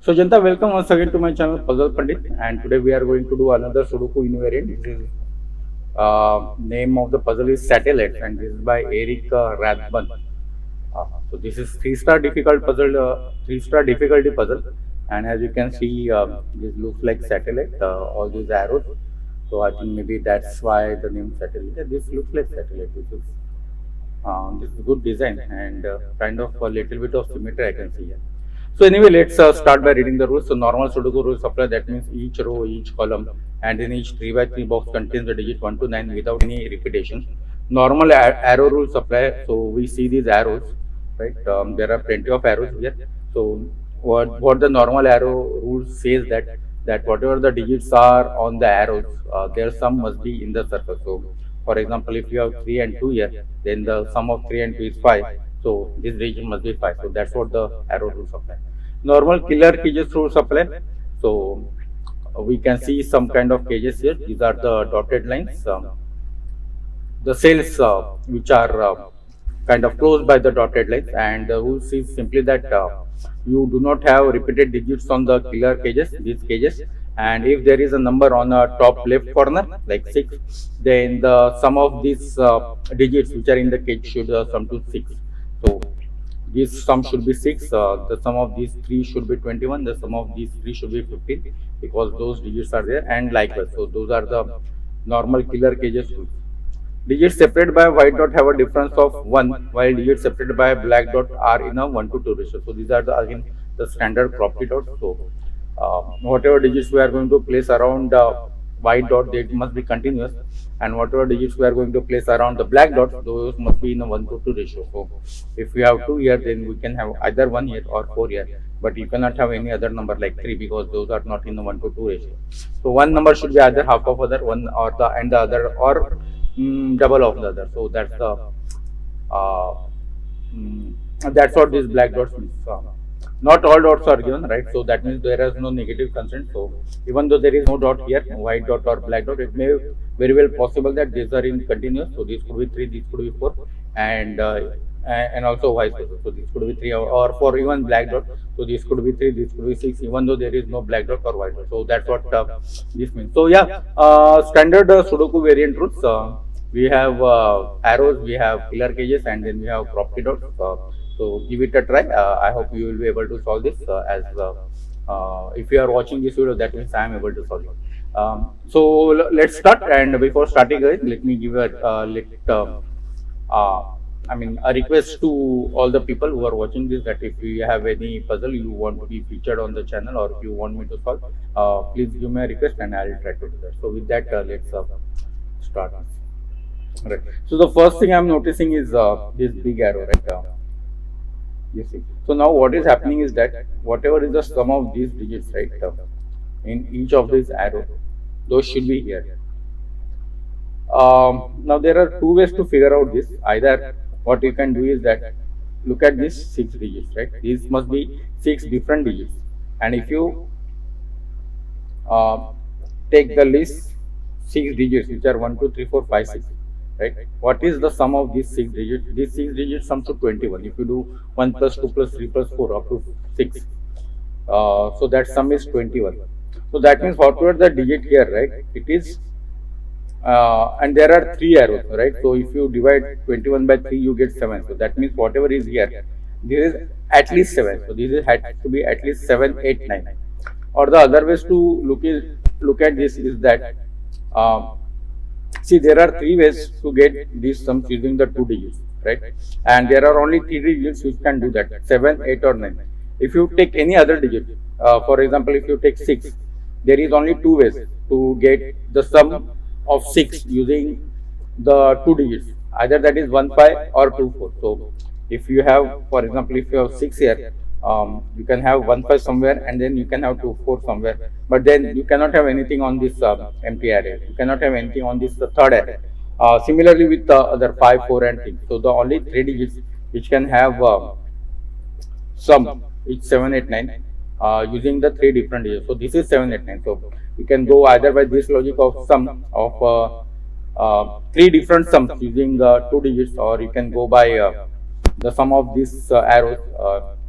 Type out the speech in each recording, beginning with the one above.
So Janta, welcome once again to my channel Puzzle Pandit, and today we are going to do another Sudoku invariant. This is name of the puzzle is Satellite, and this is by Eric Rathbun. So this is three-star difficult puzzle, three-star difficulty puzzle, and as you can see, this looks like satellite. All these arrows. So I think maybe that's why the name satellite. Yeah, this looks like satellite. This is good design and kind of a little bit of symmetry I can see here. So anyway, let's start by reading the rules. So normal Sudoku rules apply. That means each row, each column, and in each 3 by 3 box contains the digit 1 to 9 without any repetition. Normal arrow rules apply. So we see these arrows, right? There are plenty of arrows here. So what the normal arrow rule says that whatever the digits are on the arrows, their sum must be in the circle. So for example, if you have 3 and 2 here, then the sum of 3 and 2 is 5. So this region must be 5. So that's what the arrow rules apply. Normal killer cages rules apply. So we can see some kind of cages here. These are the dotted lines. The cells which are kind of closed by the dotted lines, and the rules is simply that you do not have repeated digits on the killer cages, these cages, and if there is a number on a top left corner like 6, then the sum of these digits which are in the cage should sum to 6. So this sum should be 6, the sum of these 3 should be 21, the sum of these 3 should be 15 because those digits are there, and likewise. So those are the normal killer cages rules. Digits separated by a white dot have a difference of 1, while digits separated by a black dot are in a 1 to 2 ratio. So these are the again the standard property dots. So whatever digits we are going to place around white dot, they must be continuous, and whatever digits we are going to place around the black dot, those must be in a 1 to 2 ratio. So if we have 2 here, then we can have either 1 here or 4 here, but you cannot have any other number like 3 because those are not in the 1 to 2 ratio. So one number should be either half of other one, or the and the other, or double of the other. So that's the that's what these black dots means. Not all dots are given, right? So that means there is no negative constant. So even though there is no dot here, white dot or black dot, it may very well possible that these are in continuous. So this could be 3, this could be 4, and also vice versa. So this could be 3 or 4, even black dot. So this could be 3, this could be 6, even though there is no black dot or white dot. So that's what this means. So yeah, standard Sudoku variant rules. We have arrows, we have killer cages, and then we have property dots. So give it a try. I hope you will be able to solve this. If you are watching this video, that means I am able to solve it. So let's start. And before starting, guys, let me give a a request to all the people who are watching this, that if you have any puzzle you want to be featured on the channel, or if you want me to solve, please give me a request and I will try to do that. So with that, let's start. Right. So the first thing I am noticing is this big arrow, right? You see. So now what is happening is that whatever is the sum of these digits, right, in each of these arrows, those should be here. Now there are 2 ways to figure out this. Either what you can do is that look at these 6 digits, right? These must be 6 different digits, and if you take the list 6 digits which are 1, 2, 3, 4, 5, 6. Right? What is the sum of these 6 digits? These 6 digits sums to 21. If you do 1 plus 2 plus 3 plus 4 up to 6, so that sum is 21. So that means whatever the digit here, right? It is, and there are 3 arrows, right? So if you divide 21 by 3, you get 7. So that means whatever is here, this is at least 7. So this has to be at least 7, 8, 9. Or the other ways to look at this is that. See, there are 3 ways to get these sums using the 2 digits, right? And there are only 3 digits which can do that: 7, 8, or 9. If you take any other digit, for example, if you take 6, there is only 2 ways to get the sum of 6 using the 2 digits. Either that is 1, 5 or 2, 4. So if you have, for example, if you have 6 here, you can have 1, 5 somewhere, and then you can have 2, 4 somewhere, but then you cannot have anything on this empty array. You cannot have anything on this third array. Similarly with the other 5, 4 and things. So the only 3 digits which can have sum is 7, 8, 9 using the 3 different digits. So this is 7, 8, 9. So you can go either by this logic of sum of 3 different sums using 2 digits, or you can go by the sum of these arrows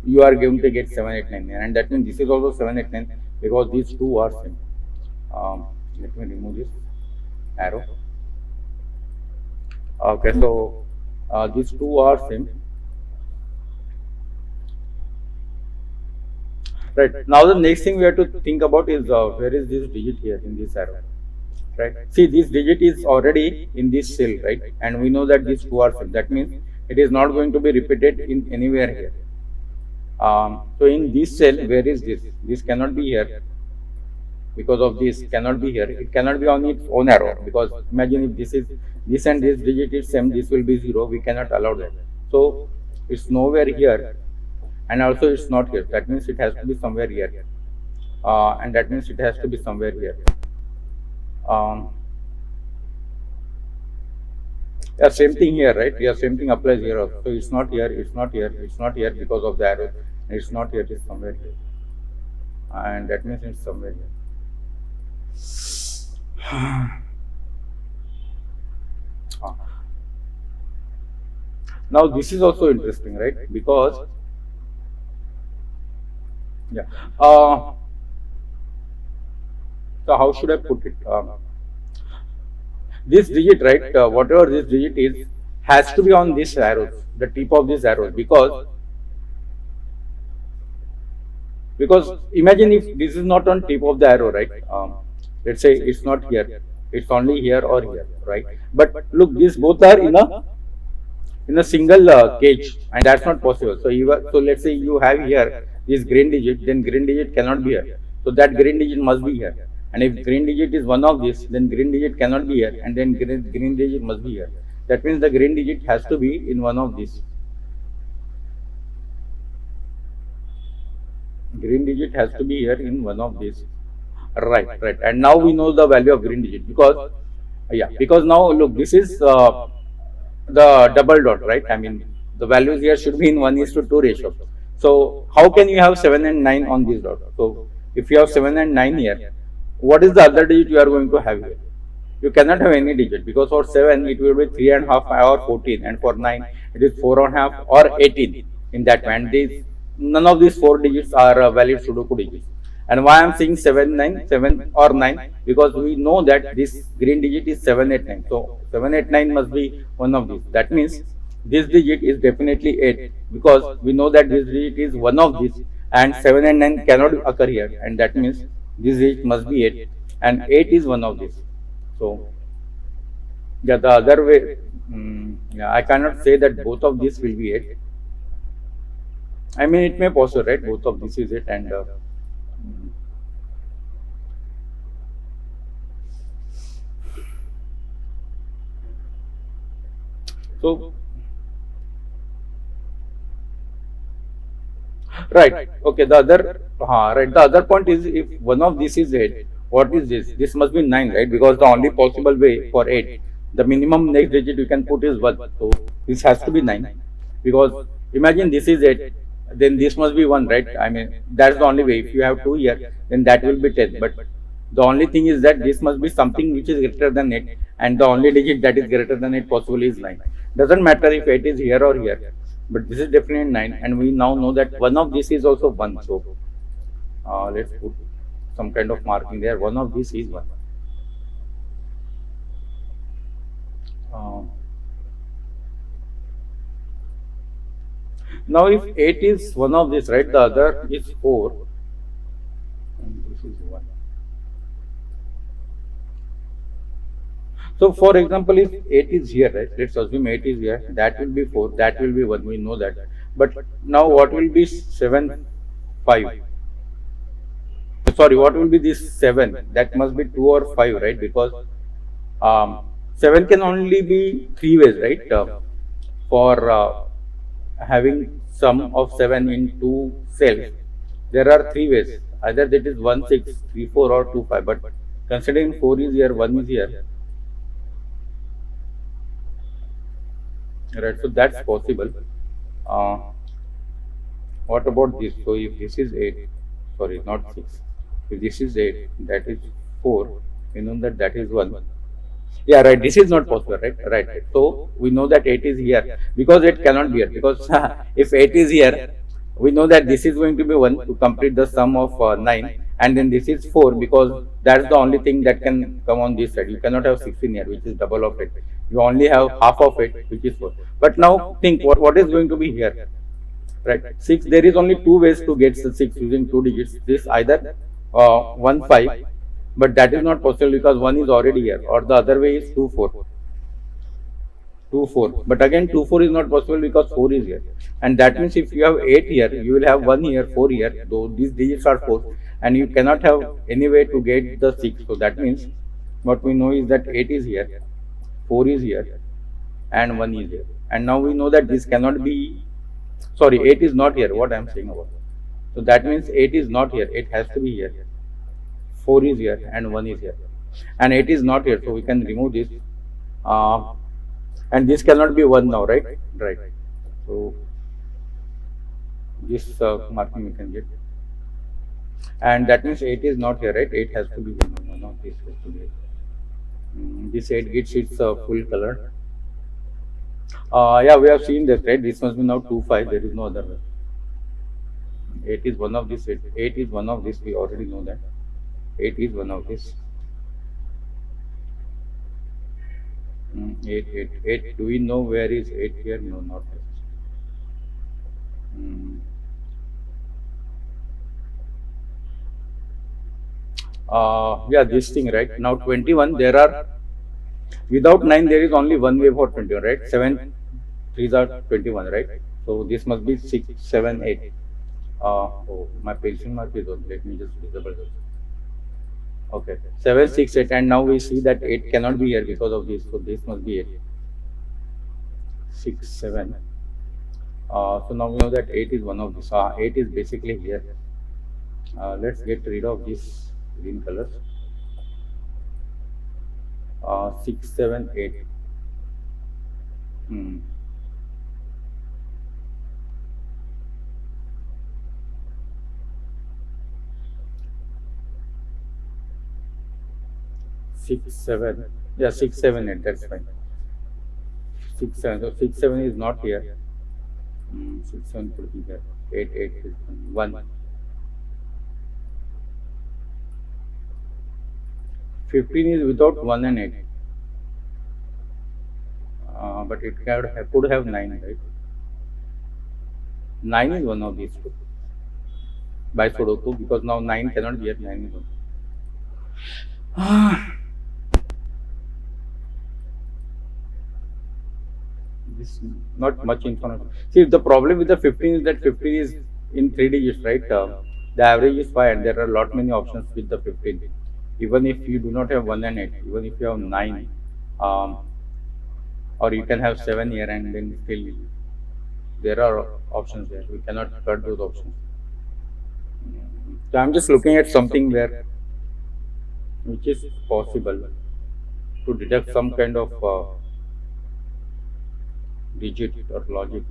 you are going to get 7, 8, 9, and that means this is also 7, 8, 9 because these two are same. Let me remove this arrow. Okay, so these two are same. Right. Now the next thing we have to think about is where is this digit here in this arrow? Right. See, this digit is already in this cell, right? And we know that these two are same. That means it is not going to be repeated in anywhere here. So in this cell, where is this? This cannot be here because of this cannot be here. It cannot be on its own arrow because imagine if this and this digit is same, this will be 0. We cannot allow that. So it's nowhere here, and also it's not here. That means it has to be somewhere here, and that means it has to be somewhere here. Yeah, same thing here, right? Yeah, same thing applies here also. So it's not here, it's not here, it's not here because of the arrow. It's not here, it's somewhere here. And that means it's somewhere here. Now this is also interesting, right? Because yeah. So how should I put it? This digit, right? Whatever this digit is, has to be on this arrows, the tip of this arrow, because imagine if this is not on tip of the arrow, right? Let's say it's not here, it's only here or here, right? But look, these both are in a single cage, and that's not possible. So let's say you have here this green digit, then green digit cannot be here. So that green digit must be here. And if green digit is one of this, then green digit cannot be here, and then green digit must be here. That means the green digit has to be in one of these. Green digit has to be here in one of these. Right. And now we know the value of green digit because now look, this is the double dot, right? I mean, the values here should be in 1:2 ratio. So how can you have 7 and 9 on this dot? So if you have 7 and 9 here, what is the other digit you are going to have here? You cannot have any digit because for 7 it will be 3.5 or 14, and for 9 it is 4.5 or 18 in that way. And none of these 4 digits are valid Sudoku digits. And why I am saying 7 or 9? Because we know that this green digit is 7, 8, 9. So 7, 8, 9 must be one of these. That means this digit is definitely 8 because we know that this digit is one of these, and 7 and 9 cannot occur here, and that means this digit must be 8, and 8 is one of these. So yeah, the other way, I cannot say that both of these will be 8. I mean, it may possible, right? Both of this is 8, and so right. Okay. The other point is, if one of this is 8, what is this? This must be 9, right? Because the only possible way for 8, the minimum next digit you can put is 1. So this has to be 9. Because imagine this is 8, then this must be 1, right? I mean, that's the only way. If you have 2 here, then that will be 10. But the only thing is that this must be something which is greater than 8, and the only digit that is greater than 8 possibly is 9. Doesn't matter if 8 is here or here, but this is definitely 9, and we now know that one of this is also 1. So let's put some kind of marking there. One of this is 1. Now if 8 is one of this, right, the other is 4, and this is 1. So for example, if 8 is here, right, let's assume 8 is here, that will be 4, that will be 1, we know that. But now what will be 7, 5? Sorry, what will be this 7? That must be 2 or 5, right? Because 7 can only be 3 ways, right? For having sum of 7 in 2 cells, there are 3 ways. Either that is 1, 6, 3, 4 or 2, 5. But considering 4 is here, 1 is here, right? So that's possible. What about this? So if this is 8, sorry, not 6. If this is 8, that is 4. We know that that is 1. Yeah, right. This is not possible, right? Right. So we know that 8 is here because 8 cannot be here. Because if 8 is here, We know that this is going to be 1 to complete the sum of 9, and then this is 4 because that's the only thing that can come on this side. You cannot have 16 here, which is double of it. You only have half of it, which is 4. But now think what is going to be here, right? 6, there is only two ways to get the 6 using two digits. This either 1 5, but that is not possible because 1 is already here, or the other way is 2 4. 2 4, but again 2 4 is not possible because 4 is here, and that means if you have 8 here, you will have 1 here, 4 here, though these digits are 4, and you cannot have any way to get the 6. So that means what we know is that 8 is here, 4 is here, and 1 is here. And now we know that this cannot be, sorry, 8 is not here, what I am saying about. So that means 8 is not here, it has to be here. 4 is here and 1 is here, and 8 is not here, so we can remove this. And this cannot be 1 now, right? Right. So this marking we can get, and that means 8 is not here, right? 8 has to be here. No, this has to be here. This 8 gets its full color. Yeah, we have seen this, right? This must be now 2 5. There is no other way. 8 is one of this. 8 is one of this. We already know that. 8 is one of this. 8 8 8. Do we know where is 8 here? No, not this. Yeah, this thing, right? Now 21, there are, without 9 there is only one way for 21, right? 7 3s are 21, right? So this must be 6 7 8. Oh, my pencil mark is on. Let me just disable this. Okay, 7 6 8, and now we see that 8 cannot be here because of this, so this must be 8. 6 7. So now we know that 8 is one of these. 8 is basically here. Let's get rid of these green colors. 6 7 8. 6 7. Yeah, 6 7 8. That's fine. 6 7. So 6 7 is not here. 6 7 could be here. 8 8 is 1. 15 is without 1 and 8. But it could have 9, right? 9 is one of these two by Sudoku, because now 9 cannot be here. 9 is one. This not much information. See, the problem with the 15 is that 15 is in 3 digits, right? The average is 5, and there are a lot many options with the 15. Even if you do not have 1 and 8, even if you have 9, or you can have 7 here, and then still there are options there. We cannot cut those options. So I'm just looking at something where which is possible to deduct some kind of digit or logic.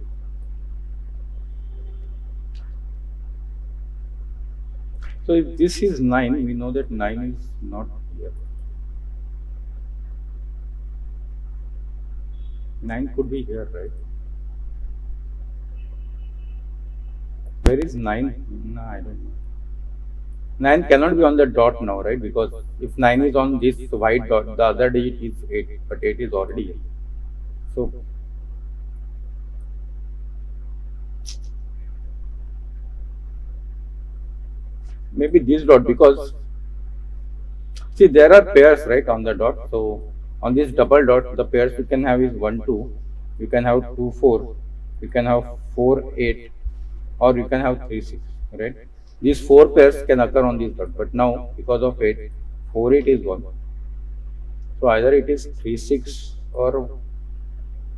So if this is 9, we know that 9 is not here. 9 could be here, right? Where is 9? No, I don't know. 9 cannot be on the dot now, right? Because if 9 is on this white dot, the other digit is 8, but 8 is already here. So maybe this dot, because see, there are pairs, right, on the dot. So on this double dot, the pairs you can have is 1 2, you can have 2 4, you can have 4 8, or you can have 3 6, right? These 4 pairs can occur on this dot, but now because of 8, 4 8 is 1. So either it is 3 6 or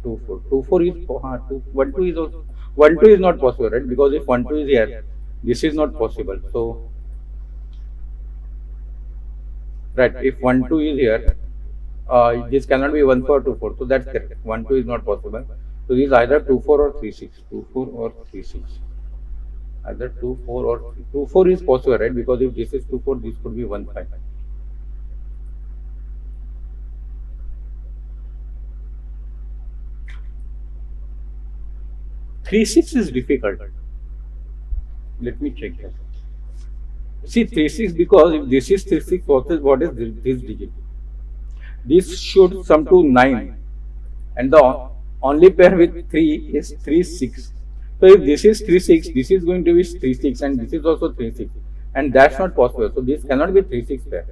2 4. 2 4 is 1 2 is also, 1 2 is not possible, right? Because if 1 2 is here, this is not possible. So right, if 1 2 is here, this cannot be 1 4 2 4. So that's correct. 1 2 is not possible. So this is either 2 4 or 3 6. 2 4 or 3 6. Either 2 4 or 3. 2 4 is possible, right? Because if this is 2 4, this could be 1 5. Three 6 is difficult. Let me check that. See 3 6 because if this is 3 6, what is this digit? This should sum to 9, and the only pair with 3 is 3 6. So if this is 3 6, this is going to be 3 6, and this is also 3 6, and that's not possible. So this cannot be 3 6 pair.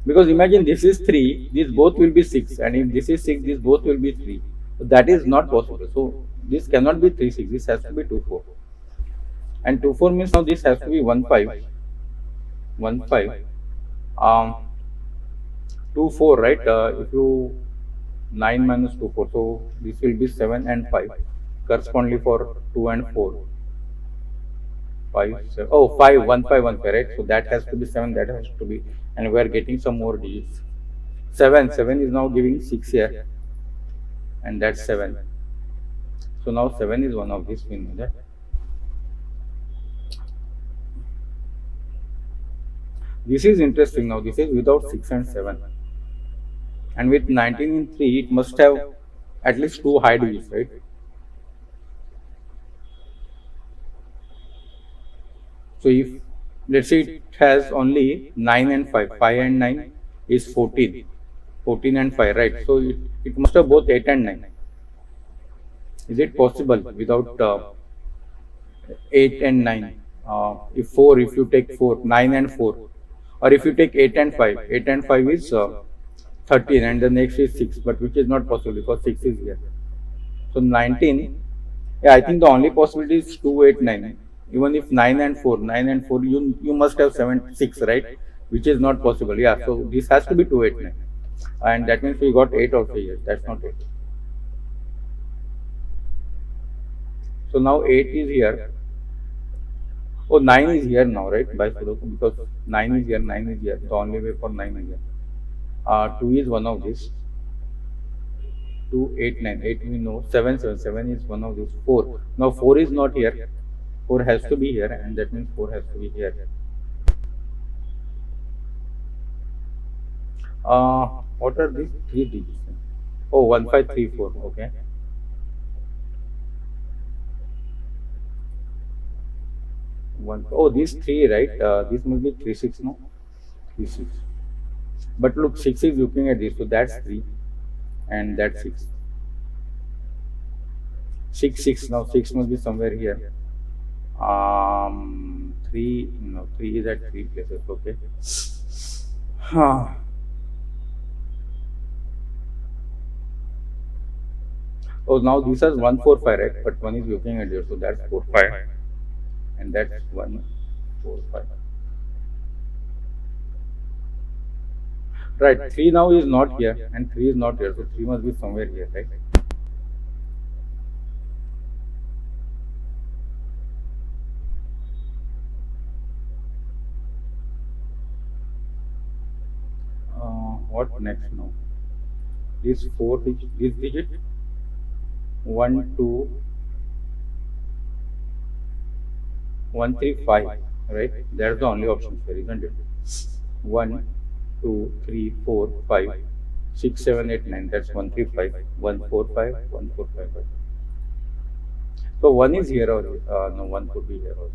Because imagine this is 3, these both will be 6, and if this is 6, these both will be 3. So that is not possible. So this cannot be 3 6, this has to be 2 4. And 2 4 means now this has to be 1 5. 1 5. 2 4, right? If you 9 minus 2 4, so this will be 7 and 5, correspondingly for 2 and 4. 5 7. Oh, 5 1 5 1 5, right? So that has to be 7, that has to be, and we are getting some more digits. 7 is now giving 6 here, and that's 7. So now 7 is one of these, we know that. This is interesting now. This is without 6 and 7, and with 19 in 3, it must have at least 2 high digits, right? So if let's say it has only 9 and 5, 5 and 9 is 14, 14 and 5, right? So it must have both 8 and 9. Is it possible without 8 and 9? If you take 4, 9 and 4, or if you take 8 and 5, 8 and 5 is 13, and the next is 6, but which is not possible because 6 is here. So 19, yeah, I think the only possibility is 2 8 9. Even if 9 and 4, you must have 7 6, right? Which is not possible. Yeah, so this has to be 2 8 9, and that means we got 8 also here. That's not 8. So now 8 is here. Oh, 9 is here now, right? By Sudoku, because 9 is here, 9 is here. The only way for 9 is here. 2 is one of these. 2 8 9. 8 we know. 7 7. 7 is one of these. 4. Now 4 is not here. 4 has to be here, and that means 4 has to be here. What are these 3 digits? Oh, 1 5 3 4. Okay. 1. Oh, these 3, right? This must be 3 6, no? 3 6. But look, 6 is looking at this, so that's 3, and that's 6. 6 6. Now 6 must be somewhere here. 3, no, 3 is at 3 places. Okay. Oh, now this is 1 4 5, right? But 1 is looking at here, so that's 4 5, and that's 1 4 5. Right, 3 now is not here, and 3 is not here, so 3 must be somewhere here, right? What next now? This 4 digit, this digit, 1 2 1 3 5, right? That's the only option here, isn't it? 1 2 3 4 5 6 7 8 9. That's 1 3 5 1 4 5 1 4 5 5. So 1 is here, or no, 1 could be here also.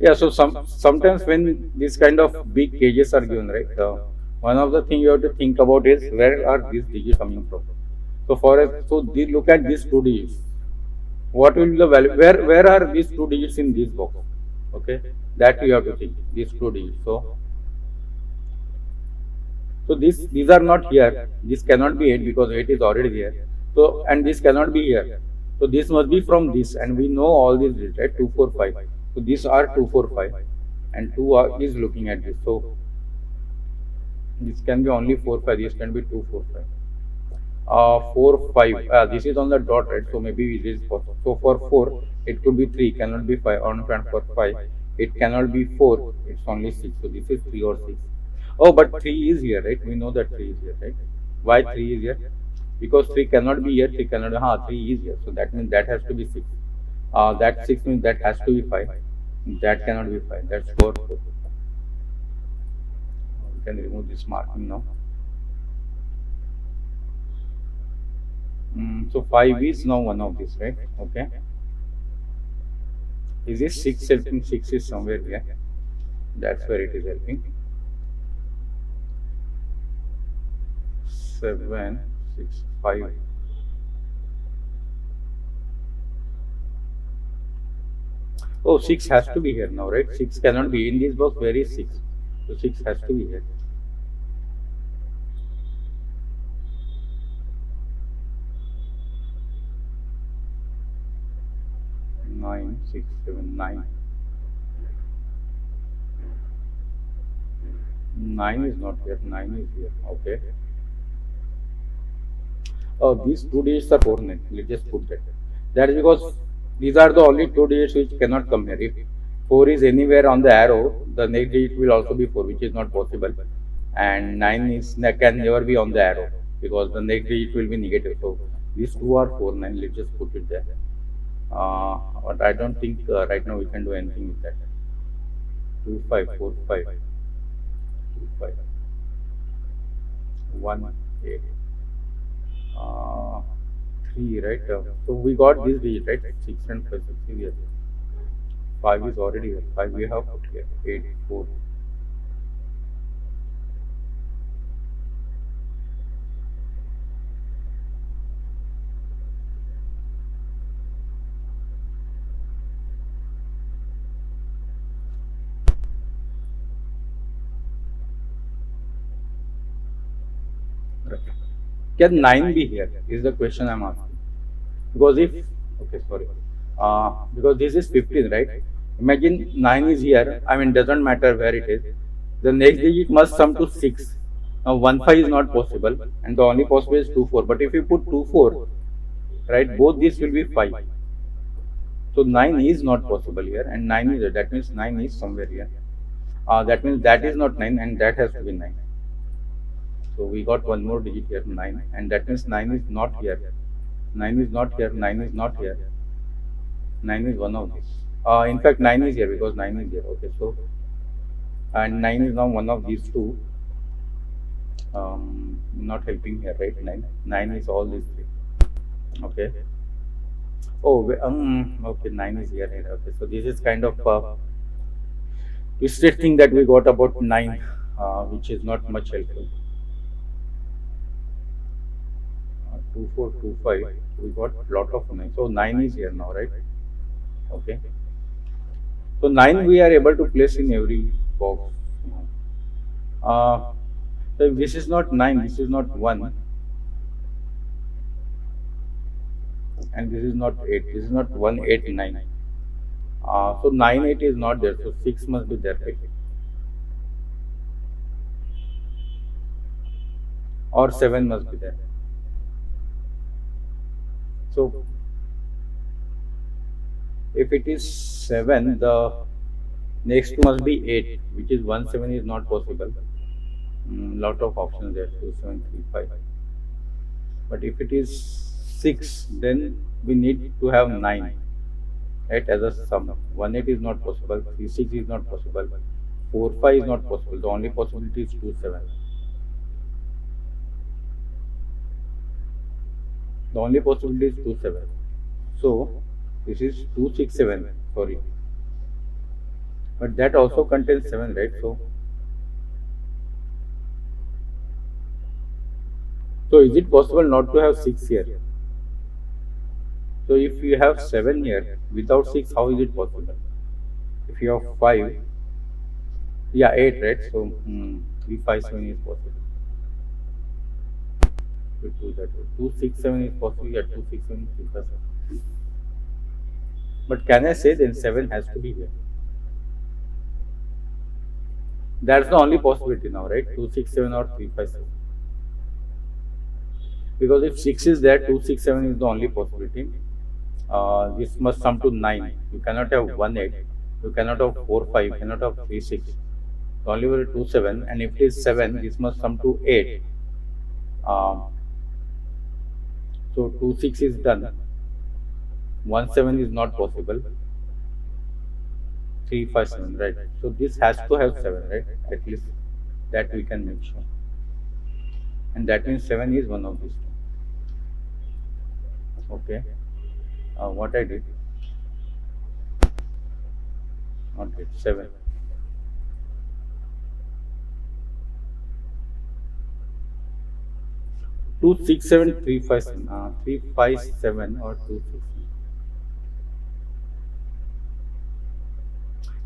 Yeah, so sometimes when these kind of big cages are given, right? One of the things you have to think about is where are these digits coming from. So look at these 2 digits. What will be the value? Where are these 2 digits in this box? Okay, that you have to think. These 2 digits. So these are not here. This cannot be 8 because 8 is already there. So, and this cannot be here. So this must be from this, and we know all these digits, right? 2 4 5. So these are 2 4 5, and 2 is looking at this. So this can be only 4 5. This can be 2 4 5. 4 5. This is on the dot, right? So maybe it is possible. So for 4, it could be 3, cannot be 5. On for 5, it cannot be 4. It's only 6. So this is 3 or 6. Oh, but 3 is here, right? We know that 3 is here, right? Why 3 is here? Because 3 cannot be here. 3 cannot be. 3 is here. So that means that has to be 6. That 6 means that has to be 5. That cannot be 5. That's 4 4. You can remove this marking now. So 5 is now one of these, right? Okay. Is this 6 helping? 6 is somewhere here. That's where it is helping. 7, 6, 5. Oh, 6 has to be here now, right? 6 cannot be in this box. Where is 6? So 6 has to be here. 9, 6, 7, 9. 9 is not here. 9 is here. Okay. Oh, these two digits are 4 9. Let's just put that. That is because these are the only two digits which cannot come here. If 4 is anywhere on the arrow, the next digit will also be 4, which is not possible. And 9 is can never be on the arrow because the next digit will be negative. So these two are 4 9. Let's just put it there. But I don't think right now we can do anything with that. 2 5 4 5 2 5 1 8 uh, 3, right? So we got this digit, right? 6 and 5 6 is here. 5 is already here. 5 we have put here. 8 4. Right. Can 9 be here? Is the question I'm asking. Because if, okay, sorry, because this is 15, right? Imagine 9 is here, I mean, doesn't matter where it is. The next digit must sum to 6. Now, 1 5 is not possible, and the only possible is 2 4. But if you put 2 4, right, both these will be 5. So, 9 is not possible here, and 9 is there. That means 9 is somewhere here. That means that is not 9, and that has to be 9. So, we got one more digit here, 9, and that means 9 is not here. 9 is not here, 9 is not here. 9 is one of these. In fact, 9 is here because 9 is here. Okay, so and 9 is now one of these two. Not helping here, right? 9 is all these three. Okay. Oh, okay, 9 is here. Okay, so this is kind of twisted thing that we got about 9, which is not much helpful. 2 4 2 5. We got lot of 9. So 9 is here now, right? Okay. So 9 we are able to place in every box. So if this is not 9, this is not 1, and this is not 8. This is not 1 8 9. So 9 8 is not there. So 6 must be there, right? Or 7 must be there. So if it is 7, the next two must be 8, which is 1 7 is not possible. Lot of options there, 2 7 3 5. But if it is 6, then we need to have 9, right, as a sum. 1 8 is not possible, 3 6 is not possible, 4 5 is not possible. The only possibility is 2 7. The only possibility is 2 7. So this is 2 6 7. Sorry, but that also contains 7, right? So is it possible not to have 6 here? So if you have 7 here without 6, how is it possible? If you have 5, yeah, 8, right? So 3 5 7 is possible. We do that. 2 6 7 is possible. Yeah, 2 6 7 3 5 7. But can I say then 7 has to be here? That's the only possibility now, right? 2 6 7 or 3 5 7. Because if 6 is there, 2 6 7 is the only possibility. This must sum to 9. You cannot have 1 8. You cannot have 4 5. You cannot have 3 6. The only way 2 7. And if it is 7, this must sum to 8. So 2 6 is done. 1 7 is not possible. 3 5 7, right? So this has to have 7, right? At least That we can make sure. And that means 7 is one of these two. Okay. What I did, not it, 7. 267357, 357 or 267.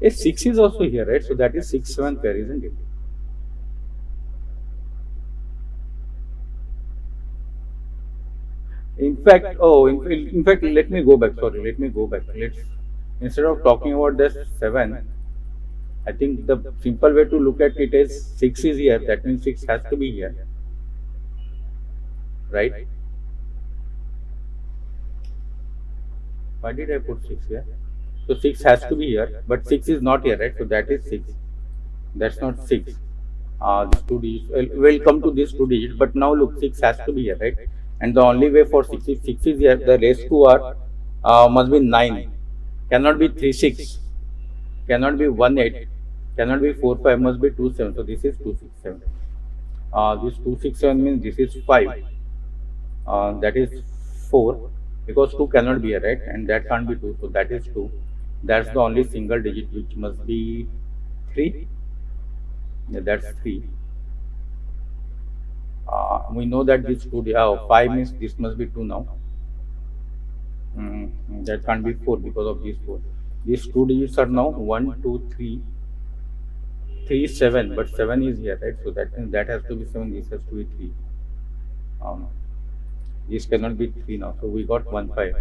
A 6 is also here, right? So that is 6 7 pair, isn't it? In fact, in fact, let me go back. Sorry, let me go back. Let's, instead of talking about this 7, I think the simple way to look at it is 6 is here. That means 6 has to be here, right? Why did I put 6 here? So 6 has to be here, but 6 is not here, right? So that is 6. That's not 6. These two digits. We'll come to these two digits, but now look, 6 has to be here, right? And the only way for 6 is here. The raised to r must be 9. Cannot be 3 6. Cannot be 1 8. Cannot be 4 5. Must be 2 7. So this is 267. This 267 means this is 5. That is 4, because 2 cannot be here, right? And that can't be 2, so that is 2. That's the only single digit which must be 3. Yeah, that's 3. We know that this 2, 5 means this must be 2 now. That can't be 4 because of these 4. These 2 digits are now 1 2 3 3 7, but 7 is here, right? So that means that has to be 7, this has to be 3. This cannot be 3 now, so we got 1 5.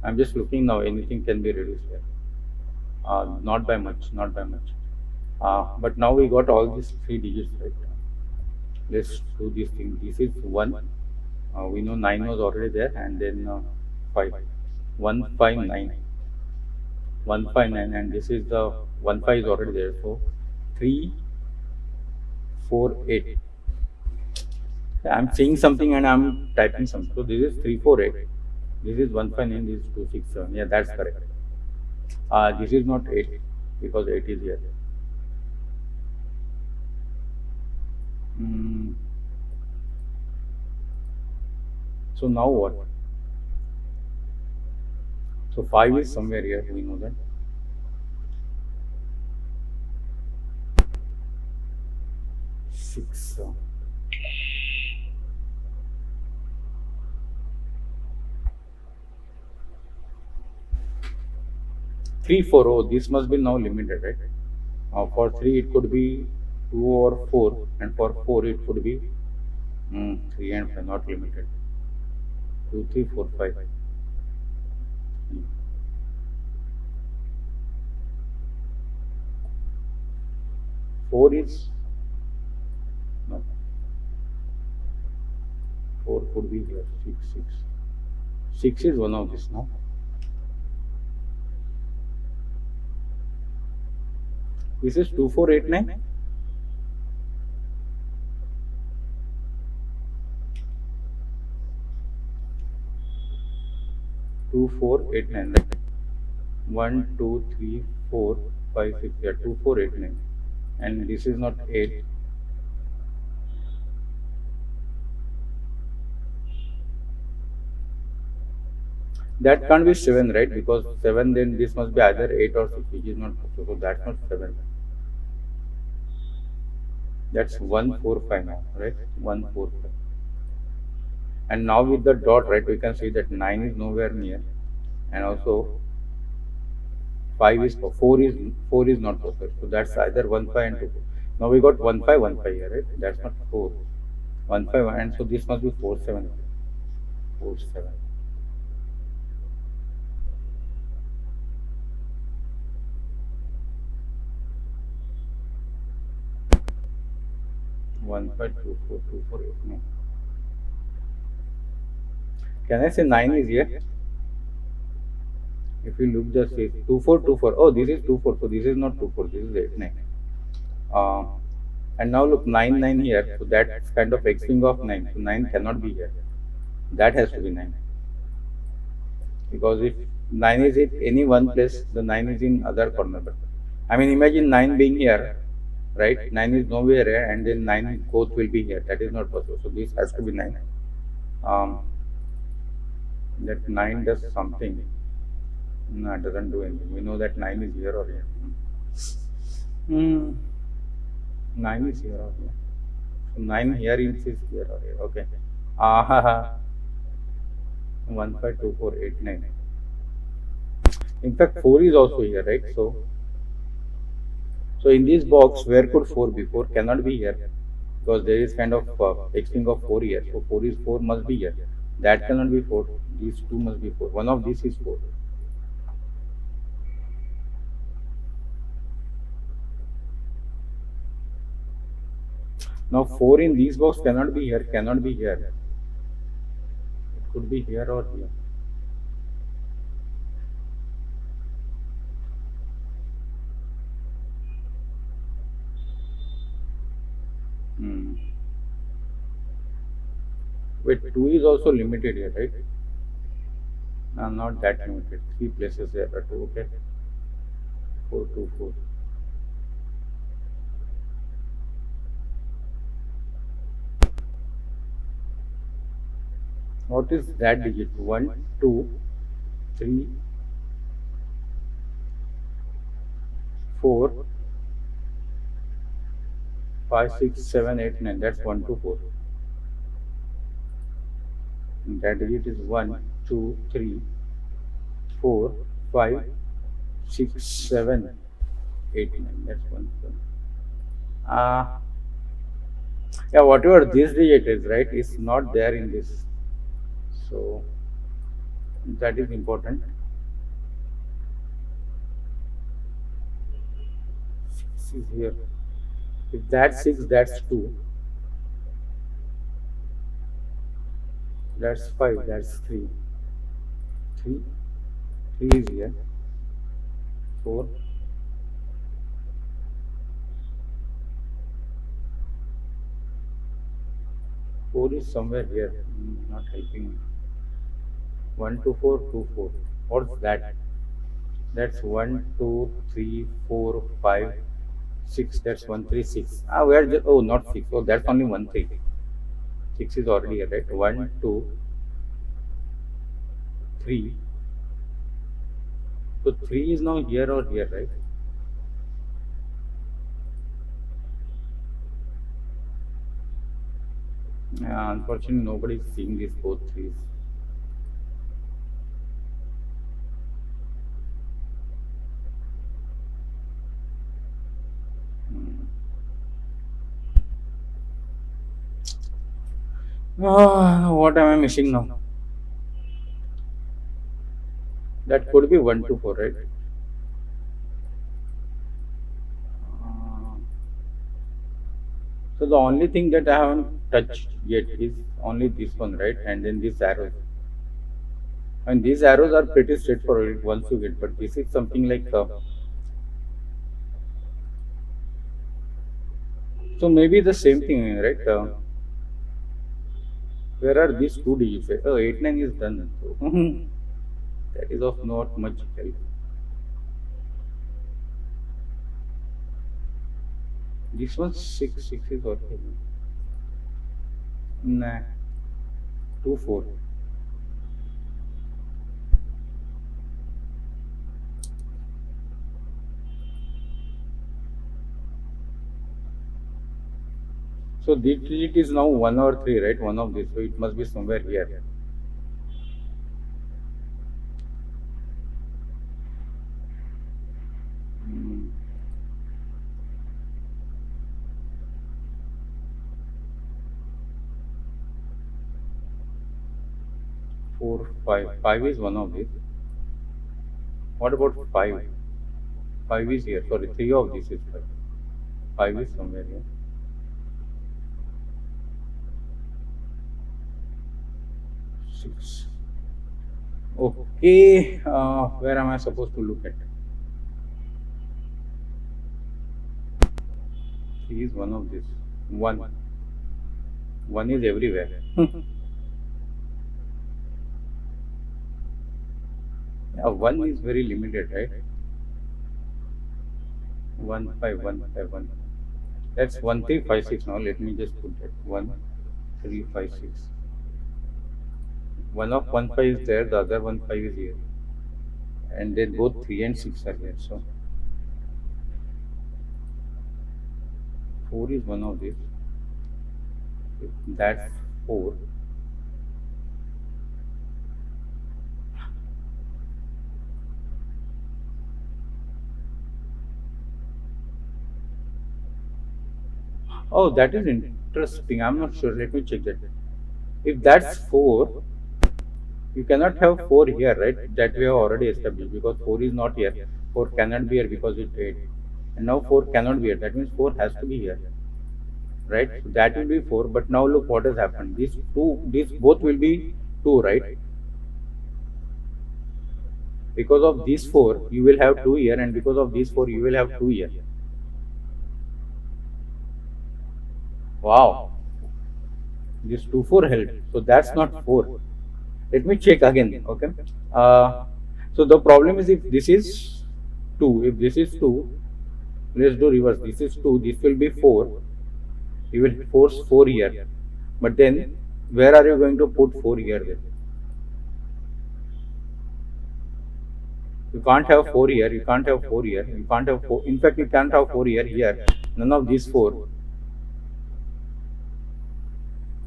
I'm just looking now, anything can be reduced here. Not by much, not by much. But now we got all these 3 digits, right? Let's do this thing. This is 1. We know 9 was already there, and then 5. 159. 159, and this is the 1 5 is already there. So 3 4 8. I'm saying something and I'm typing something. So this is 3 4 8. This is 159. This is 267. Yeah, that's correct. This is not 8 because 8 is here. So now what? So 5 is somewhere here, we know that. 6. 3 4. Oh, this must be now limited, right? For 3 it could be 2 or 4, and for 4 it could be 3 and 5, not limited. 2 3 4 5. 4 is no. 4 could be here. 6 6. 6 is one of this now. This is 2489. Two four eight nine, right? 1 2 3 4 5 6. Yeah, 2489, and this is not 8. That can't be 7, right? Because 7, then this must be either 8 or 6, which is not possible. So that's not 7. That's 145 now, right? 145. And now with the dot, right, we can see that 9 is nowhere near, and also 4 is not possible. So that's either 1 5 and 2 4. Now we got 1 5 1 5 here, right? That's not 4. 1 5, and so this must be 4 7. 4 7. 1 5 2 4 2 4 8 9. Can I say 9 is here? If you look just say 2 4 2 4. Oh, this is 2 4. So this is not 2 4. This is 8 9. And now look, 9 9 here. So that's kind of X wing of 9. So 9 cannot be here. That has to be 9. Because if 9 is in any one place, the 9 is in other corner. I mean, imagine 9 being here, right? 9 is nowhere here, and then 9 both will be here. That is not possible. So this has to be 9. Um, that 9 does something. No, it doesn't do anything. We know that 9 is here or here. Hmm. 9 is here or here. So 9 here is here or here. Okay. Ah, 1, 5, 2, 4, 8, 9. In fact, 4 is also here, right? So in this box, where could 4 be? 4 cannot be here because there is kind of X string of 4 here. So 4 must be here. That cannot be 4. These two must be 4. One of these is 4. Now 4 in this box cannot be here, cannot be here. It could be here or here. Hmm. Wait, 2 is also limited here, right? No, not that limited. 3 places there are 2, okay? 4, 2, 4. What is that digit? 1, 2, 3, 4, 5, 6, 7, 8, 9. That's 1, 2, 4. And that digit is 1, 2, 3, 4, 5, 6, 7, 8, 9. That's 1, 2. Yeah, whatever this digit is, right, is not there in this. So that is important. 6 is here. If that's 6, that's 2. That's 5, that's 3. 3, 3 is here. 4, 4 is somewhere here. Not helping me. 1, 2, 4, 2, 4. What's that? That's 1, 2, 3, 4, 5, 6. That's 1, 3, 6. Where the, oh, not 6. Oh, that's only 1, 3. 6 is already here, right? 1, 2, 3. So 3 is now here or here, right? Unfortunately, nobody is seeing these both 3s. What am I missing now? That could be 1, 2, 4, right? Uh, so the only thing that I haven't touched yet is only this one, right? And then these arrows. And these arrows are pretty straightforward once you get, but this is something like so maybe the same thing, right? Where are these two digits? Oh, 8, 9 is done. So that is of not much help. This one 6, 6 is okay. Nah, 2, 4. So this digit is now 1 or 3, right? One of these. So it must be somewhere here. Hmm. 4, 5. 5 is one of these. What about 5? 5 is here. Sorry, 3 of these is 5. 5 is somewhere here. 6. Okay, where am I supposed to look at? 3 is one of these. 1. 1 is everywhere. Yeah, 1 is very limited, right? 15151. That's 1356 now. Let me just put that 1356. One of 15 is there, the other 15 is here, and then both 3 and 6 are here. So 4 is one of these. If that's 4. Oh, that is interesting. I'm not sure. Let me check that. If that's 4, you cannot have 4 here, right? That we have already established because 4 is not here. 4 cannot be here because it's 8. And now 4 cannot be here. That means 4 has to be here, right? So that will be 4. But now look what has happened. These both will be 2, right? Because of these 4, you will have 2 here, and because of these 4, you will have 2 here. Wow. This 2 4 held. So that's not 4. Let me check again. Okay. So the problem is if this is 2, if this is 2, let's do reverse. This is 2, this will be 4. You will force 4 here. But then where are you going to put 4 here then? You can't have 4 here, you can't have 4 here, you can't have 4. In fact, you can't have 4 here. None of these 4.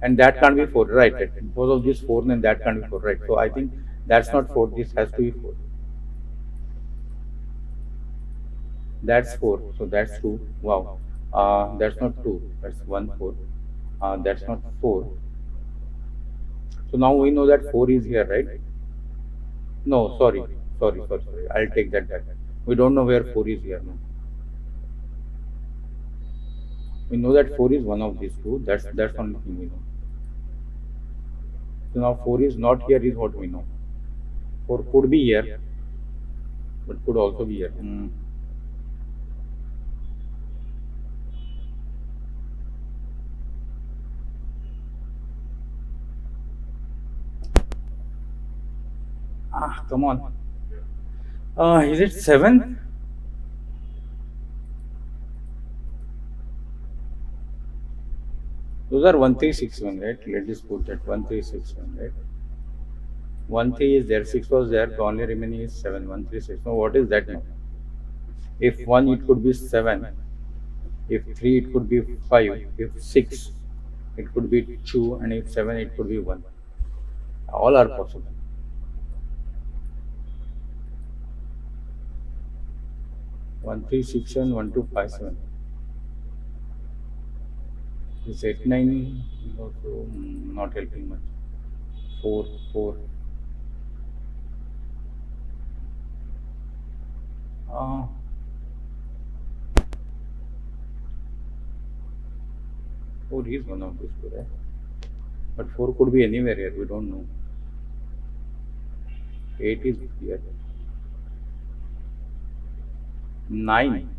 And that can't be 4, right? Because of this 4, then that can't be 4, right? So I think that's not 4, this has to be 4. That's 4, so that's 2. Wow. That's not 2, that's 1 4. That's not 4. So now we know that 4 is here, right? No, sorry. I'll take that back. We don't know where 4 is here now. We know that 4 is one of these two. That's the only thing we know. So now 4 is not here is what we know. 4 could be here, but could also be here. Come on. Is it 7? Those are 1361, right? Let's just put that 1361, right? 13 is there, 6 was there, the only remaining is 7, 136. Now what is that now? If 1 it could be 7, if 3 it could be 5, if 6 it could be 2, and if 7 it could be 1. All are possible. 1367, 1257. This 89 also not helping much. 4 4. 4 is one of these two, right? But 4 could be anywhere here, we don't know. 8 is here. 9.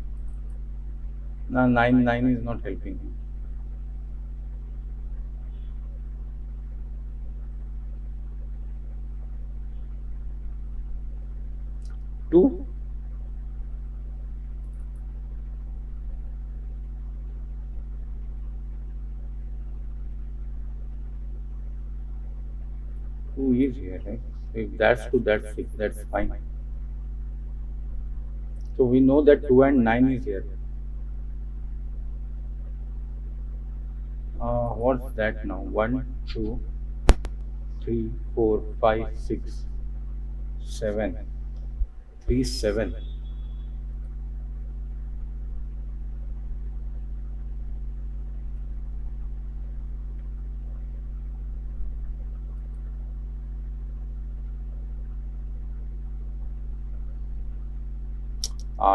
No, 9 is not helping. 2. 2 is here, right? If that's 2, that's 6, that's fine. So we know that 2 and 9 is here. What's that now? 1, 2, 3, 4, 5, 6, 7. 3, 7.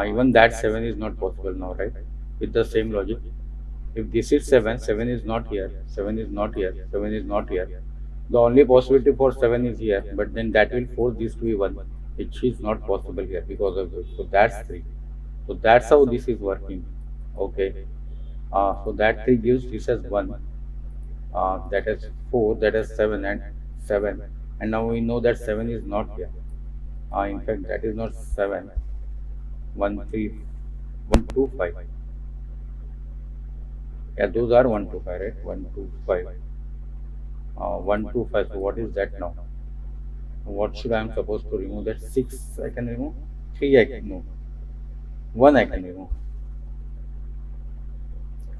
Even that 7 is not possible now, right? With the same logic. If this is 7, 7 is not here, 7 is not here, 7 is not here. The only possibility for 7 is here, but then that will force this to be 1, which is not possible here because of this. So that's 3. So that's how this is working. Okay. So that 3 gives this as 1. That is 4, that is 7 and 7. And now we know that 7 is not here. In fact, that is not 7. 1 3 125. Yeah, those are 125, right? 125. 125. So what is that now? What should I am supposed to remove? That 6 I can remove? 3 I can remove. 1 I can remove.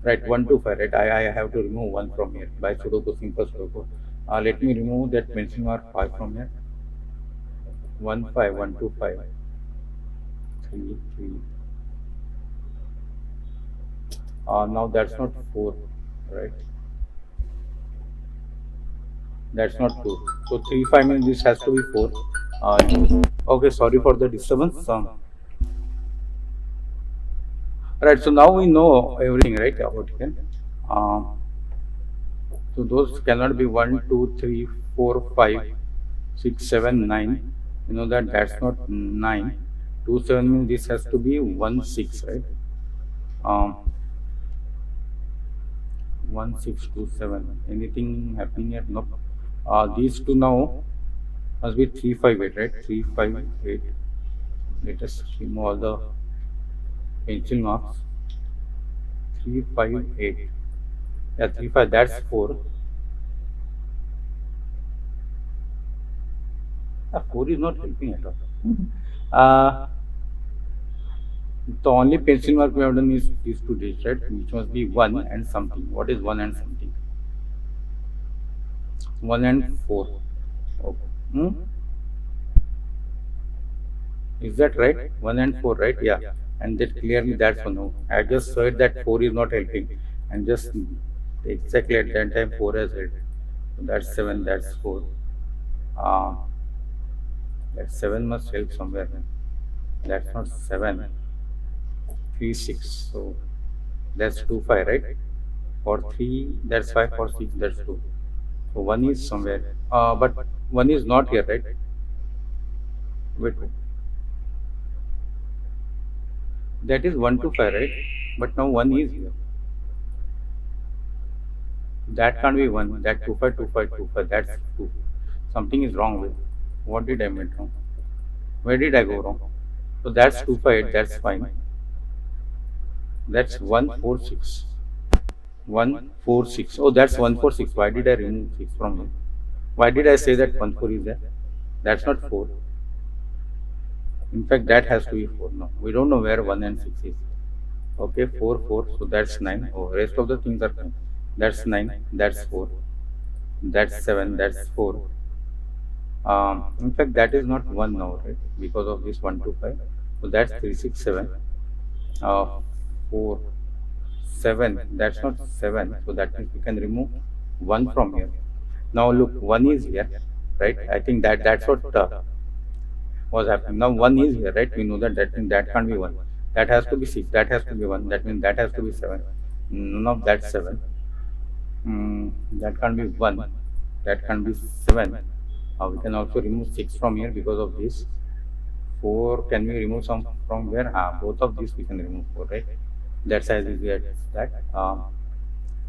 Right, 125, right? I have to remove 1 from here by Sudoku, simple Sudoku. Let me remove that pencil mark 5 from here. 1, 5, 1, 2, 5. 3, 3. Now that's not 4, right? That's not 2. So 3, 5 means this has to be 4. Okay, sorry for the disturbance. Right, so now we know everything, right, about it. Uh, so those cannot be 1, 2, 3, 4, 5, 6, 7, 9. You know that that's not 9. 2, 7 means this has to be 1, 6, right? Um, 1, 6, 2, 7. Anything happening here? No. These two now must be 3, 5, 8, right? 3, 5, 8. Let us remove all the pencil marks. 3, 5, 8. Yeah, 3, 5, that's 4. 4 is not helping at all. Uh, the only pencil mark we have done is these two digits, right? Which must be 1 and something. What is 1 and something? 1 and 4. Okay. Is that right? 1 and 4, right? Yeah. And that clearly that's 1. No. I just said that 4 is not helping. And just exactly at that time 4 has helped. So that's 7, that's 4. Uh, that 7 must help somewhere. That's not 7. 3, 6. So that's 2, 5, right? For 3, that's 5. For 6, that's 2. So 1 is somewhere. But 1 is not here, right? Wait. That is 1 to 5, right? But now 1 is here. That can't be 1. That 2, 5, 2, 5, 2, 5. That's 2. Something is wrong with. What did I make wrong? Where did I go wrong? So that's 2, 5, 8. That's fine. That's 1, 4, 6. 1, 4, 6. Oh, that's 1, 4, 6. Why did I remove 6 from here? Why did I say that 1, 4 is there? That's not 4. In fact, that has to be 4 now. We don't know where 1 and 6 is. Okay, 4, 4. So that's 9. Oh, rest of the things are fine. That's 9. That's 4. That's 7. That's 4. In fact, that is not 1 now, right? Because of this 1, 2, 5. So that's 3, 6, 7. 4, 7. That's not 7. So that means we can remove 1 from here. Now look, 1 is here, right? I think that's what was happening. Now 1 is here, right? We know that means that can't be 1. That has to be 6. That has to be 1. That means that has to be 7. None of that 7. That can't be 1. That can't be 7. We can also remove 6 from here because of this. 4, can we remove some from where? Both of these we can remove 4, right? That's as easy as that.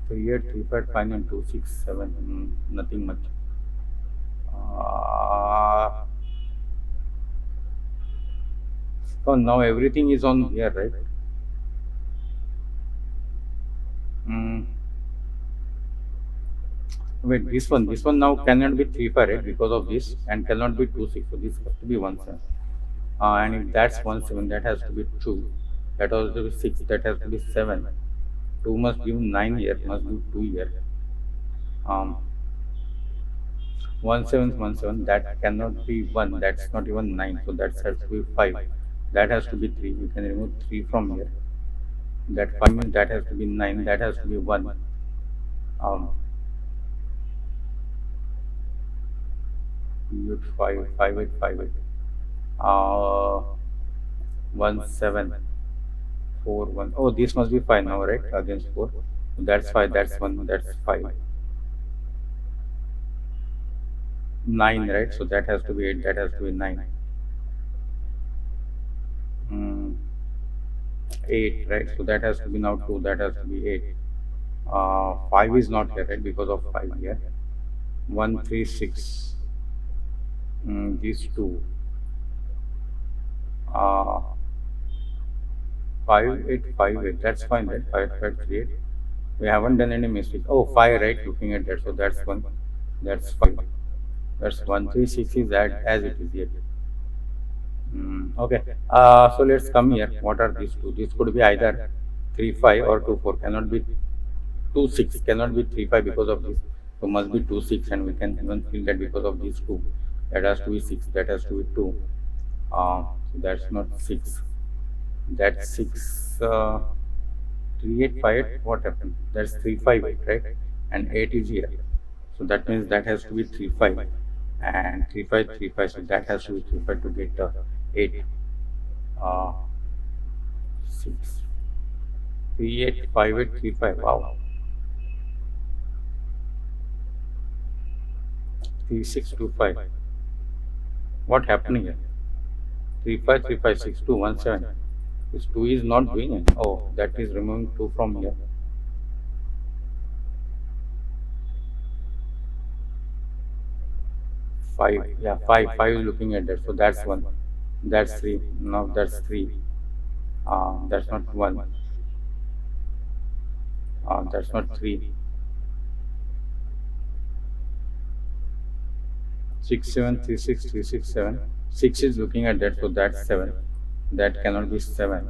3, 8, 3, 5, 5, and 2, 6, 7. Nothing much. So now everything is on here, right? Wait, this one now cannot be 3, 5, right? Because of this, and cannot be 2, 6. So this has to be 1, 7. And if that's 1, 7, that has to be 2. That has to be 6. That has to be 7. 2 must give 9 here. Must give 2 here. 1, 7, 1, 7. That cannot be 1. That's not even 9. So that has to be 5. That has to be 3. We can remove 3 from here. That 5 means that has to be 9. That has to be 1. 5, 5, 8, 5, 8. 1, 7, 4, 1. Oh, this must be 5 now, right? Against 4. That's 5. That's 1. That's 5. 9, right? So that has to be 8. That has to be 9. 8, right? So that has to be now 2. That has to be 8. 5 is not here, right? Because of 5 here. 1, 3, 6. These 2. 5858. That's fine, right? 5838. We haven't done any mistake. Oh, 5, right? Looking at that. So that's 1. That's 5. That's 136 is as it is here. Okay. So let's come here. What are these two? This could be either 3 5 or 2 4. Cannot be 2 6. Cannot be 3 5 because of this. So must be 2 6, and we can even feel that because of these two. That has to be 6. That has to be 2. So that's not 6. That's 6. 3858. What happened? That's 358, right? And 8 is here. So that means that has to be 35 and 3535. So that has to be 35 to get 8. 6. 385835. Wow. 3625. What happened here? 35356217. This 2 is not doing it. Oh, that is removing 2 from here. 5. Yeah, 5. 5 is looking at that. So that's 1. That's 3. Now that's 3. That's not 1. That's not 3. 6736367. 6 is looking at that. So that's 7. That cannot be 7.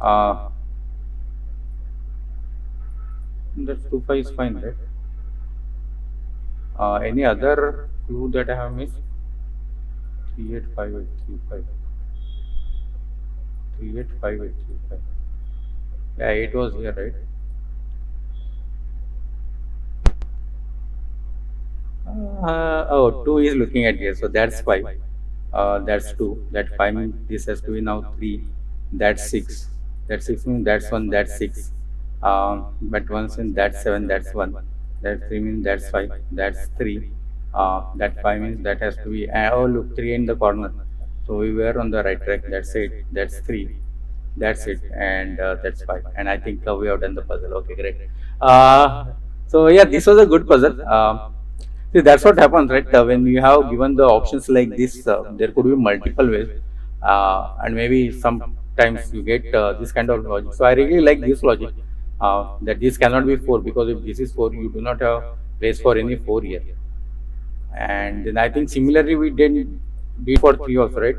That 2 5 is fine, right? Any other clue that I have missed? 385835. 385835. Yeah, 8 was here, right? Oh, 2 is looking at here, so that's 5. That's 2. That 5 means this has to be now 3. That's 6. That 6 means that's 1. That's 6. But once in that's 7. That's 1. That 3 means that's 5. That's 3. That 5 means that has to be. Oh, look, 3 in the corner. So we were on the right track. That's 8. That's 3. That's it. And that's 5. And I think we have done the puzzle. Okay, great. So yeah, this was a good puzzle. See, that's what happens, right? When you have given the options like this, there could be multiple ways, and maybe sometimes you get this kind of logic. So I really like this logic, that this cannot be 4, because if this is 4, you do not have place for any 4 here. And then I think similarly we did for 3 also, right?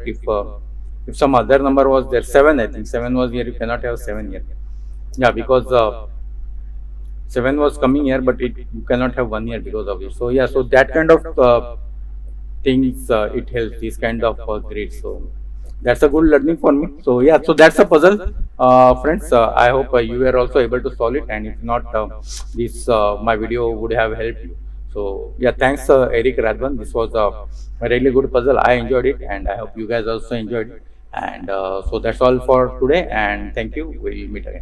If some other number was there, 7, I think 7 was here, you cannot have 7 here. Yeah, because 7 was coming here, but you cannot have 1 here because of it. So yeah, so that kind of things, it helps, this kind of grades. So that's a good learning for me. So yeah, so that's a puzzle, friends. I hope you were also able to solve it, and if not, this my video would have helped you. So yeah, thanks Eric Rathbun. This was a really good puzzle. I enjoyed it, and I hope you guys also enjoyed it. And so that's all for today, and thank you. We'll meet again.